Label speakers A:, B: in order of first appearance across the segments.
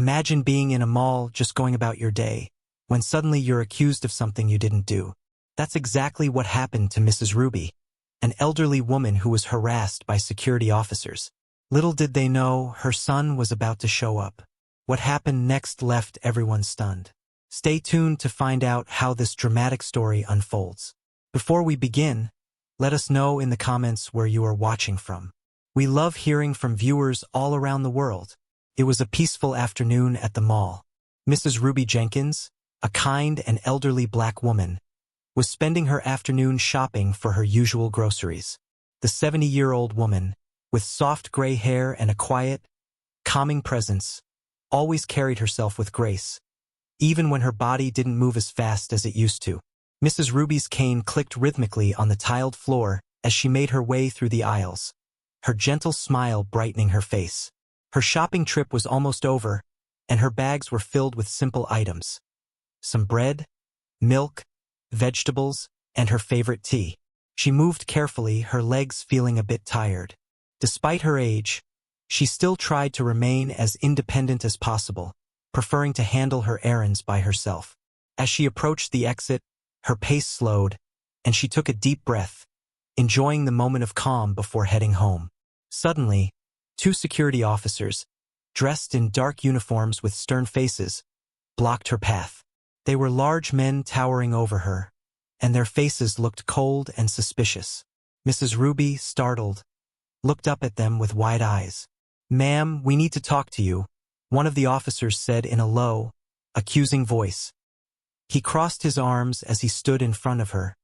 A: Imagine being in a mall just going about your day, when suddenly you're accused of something you didn't do. That's exactly what happened to Mrs. Ruby, an elderly woman who was harassed by security officers. Little did they know her son was about to show up. What happened next left everyone stunned. Stay tuned to find out how this dramatic story unfolds. Before we begin, let us know in the comments where you are watching from. We love hearing from viewers all around the world. It was a peaceful afternoon at the mall. Mrs. Ruby Jenkins, a kind and elderly black woman, was spending her afternoon shopping for her usual groceries. The 70-year-old woman, with soft gray hair and a quiet, calming presence, always carried herself with grace, even when her body didn't move as fast as it used to. Mrs. Ruby's cane clicked rhythmically on the tiled floor as she made her way through the aisles, her gentle smile brightening her face. Her shopping trip was almost over, and her bags were filled with simple items. Some bread, milk, vegetables, and her favorite tea. She moved carefully, her legs feeling a bit tired. Despite her age, she still tried to remain as independent as possible, preferring to handle her errands by herself. As she approached the exit, her pace slowed, and she took a deep breath, enjoying the moment of calm before heading home. Suddenly, two security officers, dressed in dark uniforms with stern faces, blocked her path. They were large men towering over her, and their faces looked cold and suspicious. Mrs. Ruby, startled, looked up at them with wide eyes. "Ma'am, we need to talk to you," one of the officers said in a low, accusing voice. He crossed his arms as he stood in front of her,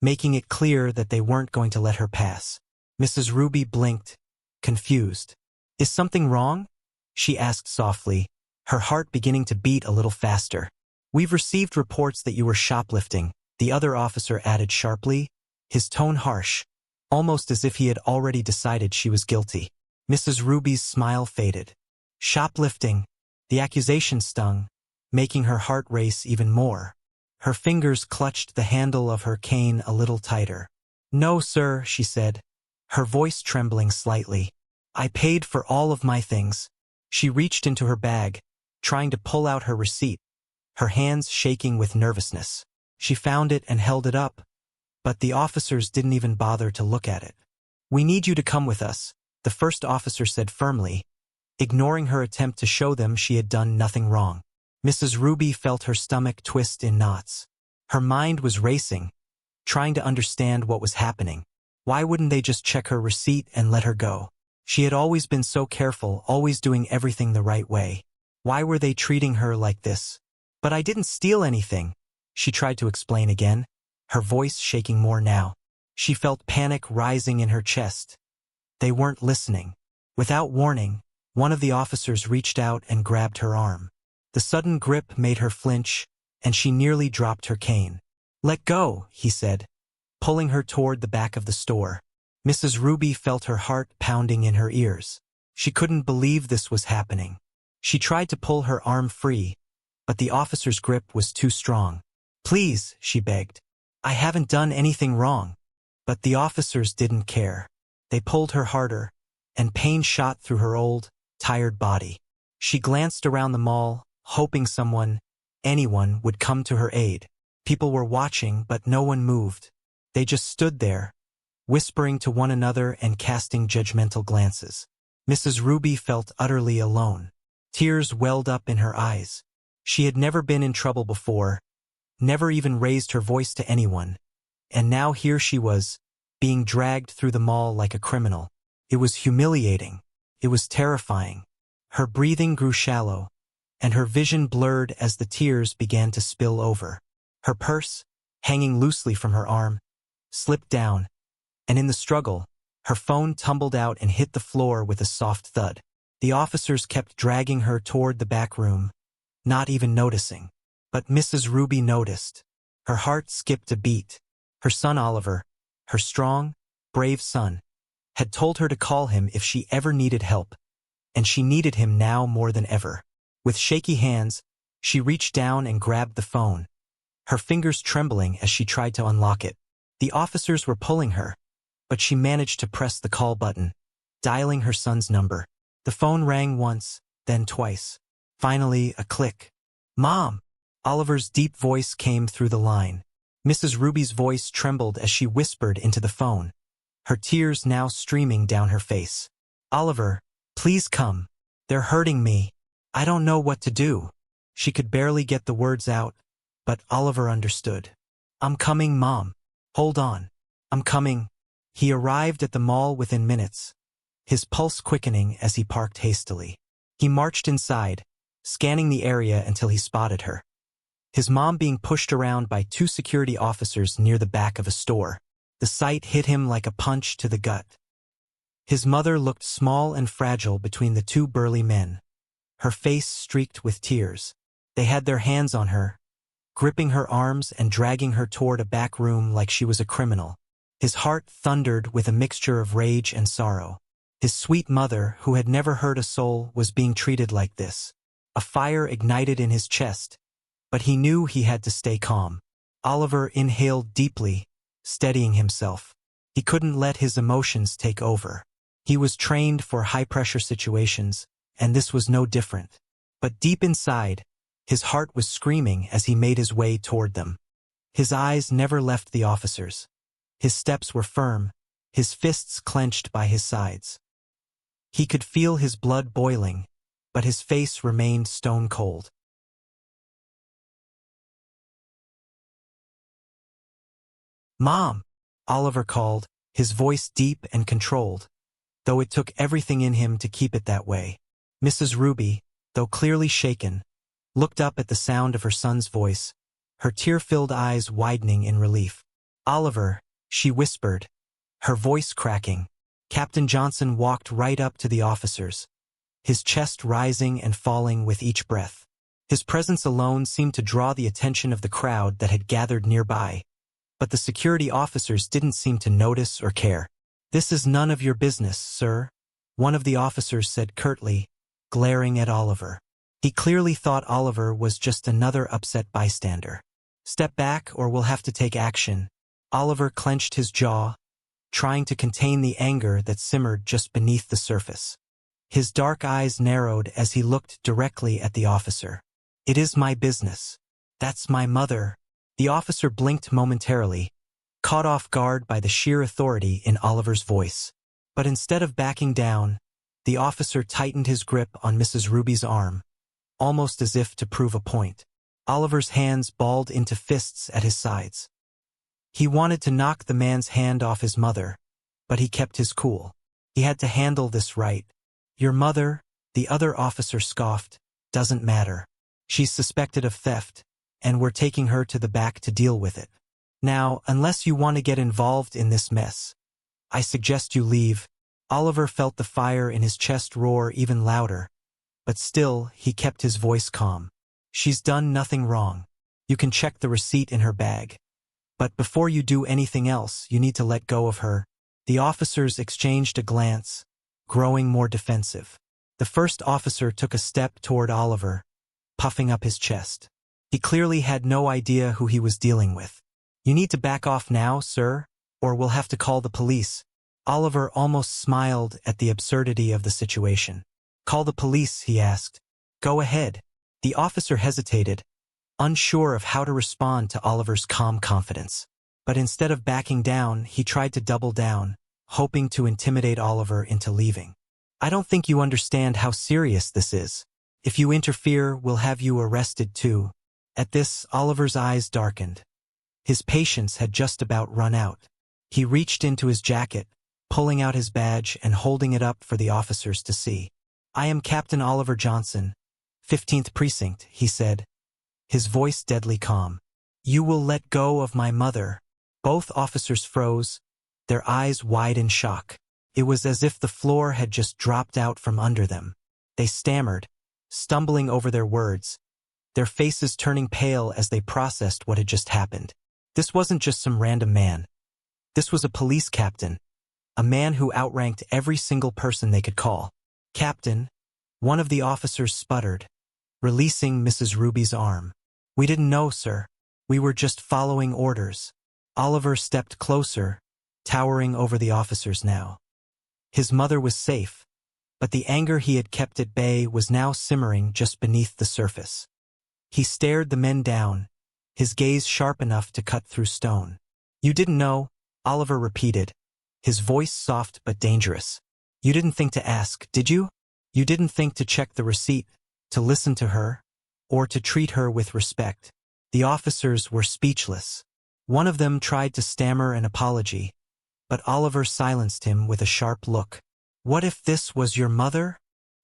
A: making it clear that they weren't going to let her pass. Mrs. Ruby blinked, confused. "Is something wrong?" she asked softly, her heart beginning to beat a little faster. "We've received reports that you were shoplifting," the other officer added sharply, his tone harsh, almost as if he had already decided she was guilty. Mrs. Ruby's smile faded. Shoplifting. The accusation stung, making her heart race even more. Her fingers clutched the handle of her cane a little tighter. "No, sir," she said, her voice trembling slightly. "I paid for all of my things." She reached into her bag, trying to pull out her receipt, her hands shaking with nervousness. She found it and held it up, but the officers didn't even bother to look at it. "We need you to come with us," the first officer said firmly, ignoring her attempt to show them she had done nothing wrong. Mrs. Ruby felt her stomach twist in knots. Her mind was racing, trying to understand what was happening. Why wouldn't they just check her receipt and let her go? She had always been so careful, always doing everything the right way. Why were they treating her like this? "But I didn't steal anything," she tried to explain again, her voice shaking more now. She felt panic rising in her chest. They weren't listening. Without warning, one of the officers reached out and grabbed her arm. The sudden grip made her flinch, and she nearly dropped her cane. "Let go," he said, pulling her toward the back of the store. Mrs. Ruby felt her heart pounding in her ears. She couldn't believe this was happening. She tried to pull her arm free, but the officer's grip was too strong. "Please," she begged. "I haven't done anything wrong." But the officers didn't care. They pulled her harder, and pain shot through her old, tired body. She glanced around the mall, hoping anyone would come to her aid. People were watching, but no one moved. They just stood there, whispering to one another and casting judgmental glances. Mrs. Ruby felt utterly alone. Tears welled up in her eyes. She had never been in trouble before, never even raised her voice to anyone, and now here she was, being dragged through the mall like a criminal. It was humiliating. It was terrifying. Her breathing grew shallow, and her vision blurred as the tears began to spill over. Her purse, hanging loosely from her arm, slipped down, and in the struggle, her phone tumbled out and hit the floor with a soft thud. The officers kept dragging her toward the back room, not even noticing. But Mrs. Ruby noticed. Her heart skipped a beat. Her son Oliver, her strong, brave son, had told her to call him if she ever needed help, and she needed him now more than ever. With shaky hands, she reached down and grabbed the phone, her fingers trembling as she tried to unlock it. The officers were pulling her, but she managed to press the call button, dialing her son's number. The phone rang once, then twice. Finally, a click. "Mom!" Oliver's deep voice came through the line. Mrs. Ruby's voice trembled as she whispered into the phone, her tears now streaming down her face. "Oliver, please come. They're hurting me. I don't know what to do." She could barely get the words out, but Oliver understood. "I'm coming, Mom. Hold on. I'm coming." He arrived at the mall within minutes, his pulse quickening as he parked hastily. He marched inside, scanning the area until he spotted her. His mom being pushed around by 2 security officers near the back of a store. The sight hit him like a punch to the gut. His mother looked small and fragile between the 2 burly men, her face streaked with tears. They had their hands on her, gripping her arms and dragging her toward a back room like she was a criminal. His heart thundered with a mixture of rage and sorrow. His sweet mother, who had never hurt a soul, was being treated like this. A fire ignited in his chest, but he knew he had to stay calm. Oliver inhaled deeply, steadying himself. He couldn't let his emotions take over. He was trained for high-pressure situations, and this was no different. But deep inside, his heart was screaming as he made his way toward them. His eyes never left the officers. His steps were firm, his fists clenched by his sides. He could feel his blood boiling, but his face remained stone cold. "Mom!" Oliver called, his voice deep and controlled, though it took everything in him to keep it that way. Mrs. Ruby, though clearly shaken, looked up at the sound of her son's voice, her tear-filled eyes widening in relief. "Oliver," she whispered, her voice cracking. Captain Johnson walked right up to the officers, his chest rising and falling with each breath. His presence alone seemed to draw the attention of the crowd that had gathered nearby, but the security officers didn't seem to notice or care. "This is none of your business, sir," one of the officers said curtly, glaring at Oliver. He clearly thought Oliver was just another upset bystander. "Step back or we'll have to take action." Oliver clenched his jaw, trying to contain the anger that simmered just beneath the surface. His dark eyes narrowed as he looked directly at the officer. "It is my business. That's my mother." The officer blinked momentarily, caught off guard by the sheer authority in Oliver's voice. But instead of backing down, the officer tightened his grip on Mrs. Ruby's arm, almost as if to prove a point. Oliver's hands balled into fists at his sides. He wanted to knock the man's hand off his mother, but he kept his cool. He had to handle this right. "Your mother," the other officer scoffed, "doesn't matter. She's suspected of theft, and we're taking her to the back to deal with it. Now, unless you want to get involved in this mess, I suggest you leave." Oliver felt the fire in his chest roar even louder, but still he kept his voice calm. "She's done nothing wrong. You can check the receipt in her bag. But before you do anything else, you need to let go of her." The officers exchanged a glance, growing more defensive. The first officer took a step toward Oliver, puffing up his chest. He clearly had no idea who he was dealing with. "You need to back off now, sir, or we'll have to call the police." Oliver almost smiled at the absurdity of the situation. "Call the police?" he asked. "Go ahead." The officer hesitated, unsure of how to respond to Oliver's calm confidence. But instead of backing down, he tried to double down, hoping to intimidate Oliver into leaving. "I don't think you understand how serious this is. If you interfere, we'll have you arrested too." At this, Oliver's eyes darkened. His patience had just about run out. He reached into his jacket, pulling out his badge and holding it up for the officers to see. "I am Captain Oliver Johnson, 15th Precinct," he said, his voice deadly calm. "You will let go of my mother." Both officers froze, their eyes wide in shock. It was as if the floor had just dropped out from under them. They stammered, stumbling over their words, their faces turning pale as they processed what had just happened. This wasn't just some random man. This was a police captain, a man who outranked every single person they could call. "Captain," one of the officers sputtered, releasing Mrs. Ruby's arm. "We didn't know, sir. We were just following orders." Oliver stepped closer, towering over the officers now. His mother was safe, but the anger he had kept at bay was now simmering just beneath the surface. He stared the men down, his gaze sharp enough to cut through stone. "You didn't know," Oliver repeated, his voice soft but dangerous. "You didn't think to ask, did you? You didn't think to check the receipt, to listen to her, or to treat her with respect." The officers were speechless. One of them tried to stammer an apology, but Oliver silenced him with a sharp look. "What if this was your mother?"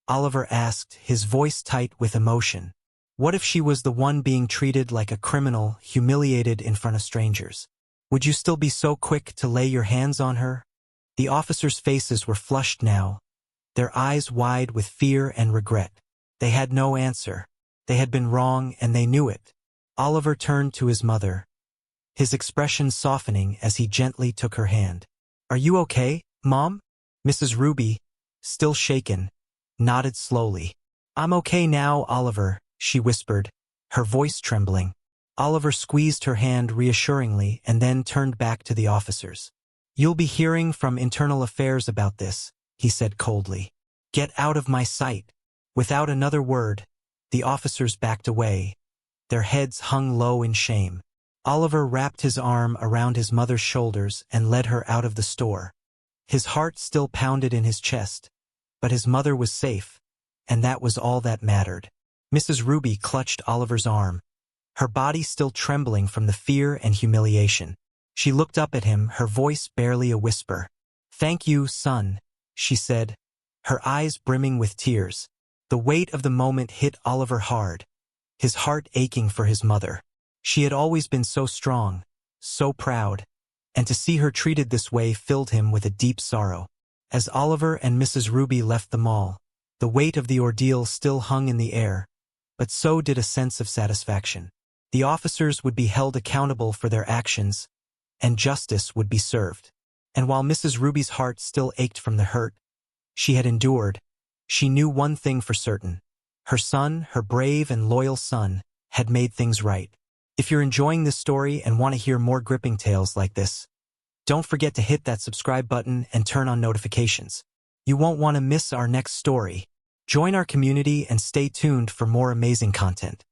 A: Oliver asked, his voice tight with emotion. "What if she was the one being treated like a criminal, humiliated in front of strangers? Would you still be so quick to lay your hands on her?" The officers' faces were flushed now, their eyes wide with fear and regret. They had no answer. They had been wrong, and they knew it. Oliver turned to his mother, his expression softening as he gently took her hand. "Are you okay, Mom?" Mrs. Ruby, still shaken, nodded slowly. "I'm okay now, Oliver," she whispered, her voice trembling. Oliver squeezed her hand reassuringly and then turned back to the officers. "You'll be hearing from Internal Affairs about this," he said coldly. "Get out of my sight." Without another word, the officers backed away, their heads hung low in shame. Oliver wrapped his arm around his mother's shoulders and led her out of the store. His heart still pounded in his chest, but his mother was safe, and that was all that mattered. Mrs. Ruby clutched Oliver's arm, her body still trembling from the fear and humiliation. She looked up at him, her voice barely a whisper. "Thank you, son," she said, her eyes brimming with tears. The weight of the moment hit Oliver hard, his heart aching for his mother. She had always been so strong, so proud, and to see her treated this way filled him with a deep sorrow. As Oliver and Mrs. Ruby left the mall, the weight of the ordeal still hung in the air, but so did a sense of satisfaction. The officers would be held accountable for their actions, and justice would be served. And while Mrs. Ruby's heart still ached from the hurt she had endured, she knew one thing for certain. Her son, her brave and loyal son, had made things right. If you're enjoying this story and want to hear more gripping tales like this, don't forget to hit that subscribe button and turn on notifications. You won't want to miss our next story. Join our community and stay tuned for more amazing content.